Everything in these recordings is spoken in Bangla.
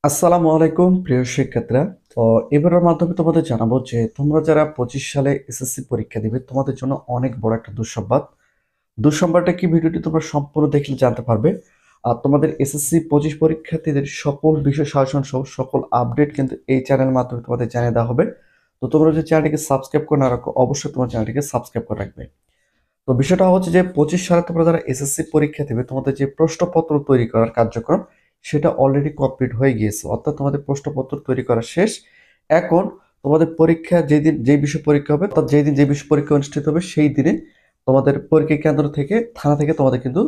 আসসালামু আলাইকুম প্রিয় শিক্ষার্থীরা। তো এবারের মাধ্যমে তোমাদের জানাবো যে তোমরা যারা 25 সালে এসএসসি পরীক্ষা দিবে তোমাদের জন্য অনেক বড় একটা দুঃসংবাদ। দুঃসংবাদটা কি ভিডিওটি তোমরা সম্পূর্ণ দেখলে জানতে পারবে। আর তোমাদের এসএসসি 25 পরীক্ষার্থীদের সকল বিষয় শাসন সহ সকল আপডেট কিন্তু এই চ্যানেলের মাধ্যমে তোমাদের জানিয়ে দেওয়া হবে। তো তোমরা যে চ্যানেলটিকে সাবস্ক্রাইব করে না রাখো অবশ্যই তোমার চ্যানেলটিকে সাবস্ক্রাইব করে রাখবে। তো বিষয়টা হচ্ছে যে 25 সালে তোমরা যারা এসএসসি পরীক্ষা দেবে তোমাদের যে প্রশ্নপত্র তৈরি করার কার্যক্রম সেটা অলরেডি কমপ্লিট হয়ে গিয়েছে, অর্থাৎ তোমাদের প্রশ্নপত্র তৈরি করা শেষ। এখন তোমাদের পরীক্ষা যেদিন যে বিষয় পরীক্ষা হবে, অর্থাৎ যেই দিন যে বিষয় পরীক্ষা অনুষ্ঠিত হবে সেই দিনে তোমাদের পরীক্ষা কেন্দ্র থেকে থানা থেকে তোমাদের কিন্তু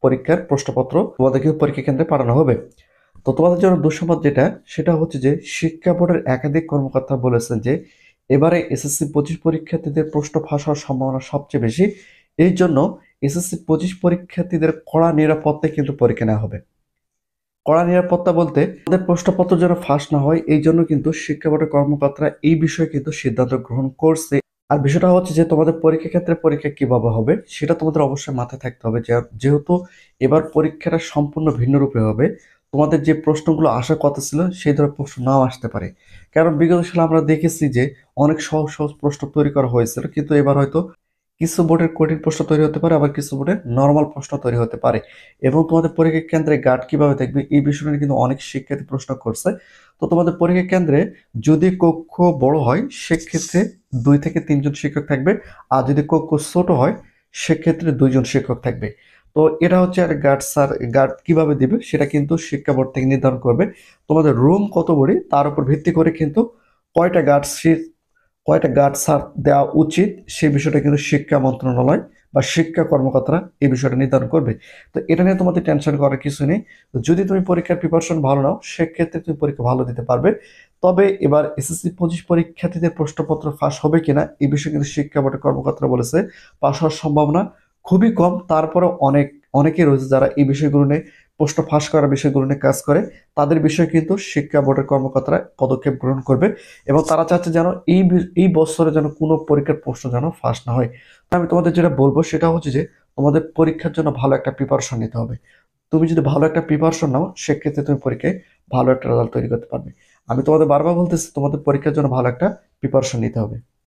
পরীক্ষার প্রশ্নপত্র তোমাদের কিন্তু পরীক্ষা কেন্দ্রে পাঠানো হবে। তো তোমাদের জন্য দুঃসংবাদ যেটা সেটা হচ্ছে যে শিক্ষা বোর্ডের একাধিক কর্মকর্তা বলেছেন যে এবারে এসএসসি 25 পরীক্ষার্থীদের প্রশ্ন ফাঁস হওয়ার সম্ভাবনা সবচেয়ে বেশি। এই জন্য এসএসসি 25 পরীক্ষার্থীদের কড়া নিরাপত্তায় কিন্তু পরীক্ষা নেওয়া হবে। কড়া নিরাপত্তা বলতে তাদের প্রশ্নপত্র যেন ফাঁস না হয় এই জন্য কিন্তু শিক্ষা বোর্ডের কর্মকর্তারা এই বিষয়ে কিন্তু সিদ্ধান্ত গ্রহণ করছে। আর বিষয়টা হচ্ছে যে তোমাদের পরীক্ষা ক্ষেত্রে পরীক্ষা কিভাবে হবে সেটা তোমাদের অবশ্যই মাথায় থাকতে হবে, যে যেহেতু এবার পরীক্ষাটা সম্পূর্ণ ভিন্ন রূপে হবে, তোমাদের যে প্রশ্নগুলো আসার কথা ছিল সেই ধরনের প্রশ্ন নাও আসতে পারে। কারণ বিগত সালে আমরা দেখেছি যে অনেক সহজ সহজ প্রশ্ন তৈরি করা হয়েছিল, কিন্তু এবার হয়তো কিছু বোর্ডের কঠিন প্রশ্ন তৈরি হতে পারে, আবার কিছু বোর্ডের নর্মাল প্রশ্ন তৈরি হতে পারে। এবং তোমাদের পরীক্ষা কেন্দ্রে গার্ড কিভাবে দেখবে এই বিষয়টা নিয়ে কিন্তু অনেক শিক্ষার্থী প্রশ্ন করছে। তো তোমাদের পরীক্ষা কেন্দ্রে যদি কক্ষ বড় হয় সেক্ষেত্রে 2 থেকে 3 জন শিক্ষক থাকবে, আর যদি কক্ষ ছোট হয় সেক্ষেত্রে 2 জন শিক্ষক থাকবে। তো এটা হচ্ছে আর গার্ড স্যার গার্ড কিভাবে দিবে সেটা কিন্তু শিক্ষা বোর্ড থেকে নির্ধারণ করবে। তোমাদের রুম কত বড়ি তার উপর ভিত্তি করে কিন্তু কয়টা গার্ড কয়টা গার্ড স্যার দেওয়া উচিত সেই বিষয়টা কিন্তু শিক্ষা মন্ত্রণালয় বা শিক্ষা কর্মকর্তারা এই বিষয়টা নির্ধারণ করবে। তো এটা নিয়ে তোমাদের টেনশন করার কিছু নেই। তো যদি তুমি পরীক্ষার প্রিপারেশন ভালো নাও সেক্ষেত্রে তুমি পরীক্ষা ভালো দিতে পারবে। তবে এবার এসএসসি 25 পরীক্ষার্থীদের প্রশ্নপত্র ফাঁস হবে কিনা এই বিষয়ে কিন্তু শিক্ষা বোর্ডের কর্মকর্তারা বলেছে পাশ হওয়ার সম্ভাবনা খুবই কম। তারপরে অনেকেই রয়েছে যারা এই বিষয়গুলো নিয়ে প্রশ্ন ফাঁস করার বিষয়গুলো নিয়ে কাজ করে, তাদের বিষয়ে কিন্তু শিক্ষা বোর্ডের কর্মকর্তারা পদক্ষেপ গ্রহণ করবে। এবং তারা চাচ্ছে যেন এই বছরে যেন কোনো পরীক্ষার প্রশ্ন যেন ফাঁস না হয়। তো আমি তোমাদের যেটা বলবো সেটা হচ্ছে যে তোমাদের পরীক্ষার জন্য ভালো একটা প্রিপারেশন নিতে হবে। তুমি যদি ভালো একটা প্রিপারেশন নাও সেক্ষেত্রে তুমি পরীক্ষায় ভালো একটা রেজাল্ট তৈরি করতে পারবে। আমি তোমাদের বারবার বলতেছি তোমাদের পরীক্ষার জন্য ভালো একটা প্রিপারেশন নিতে হবে।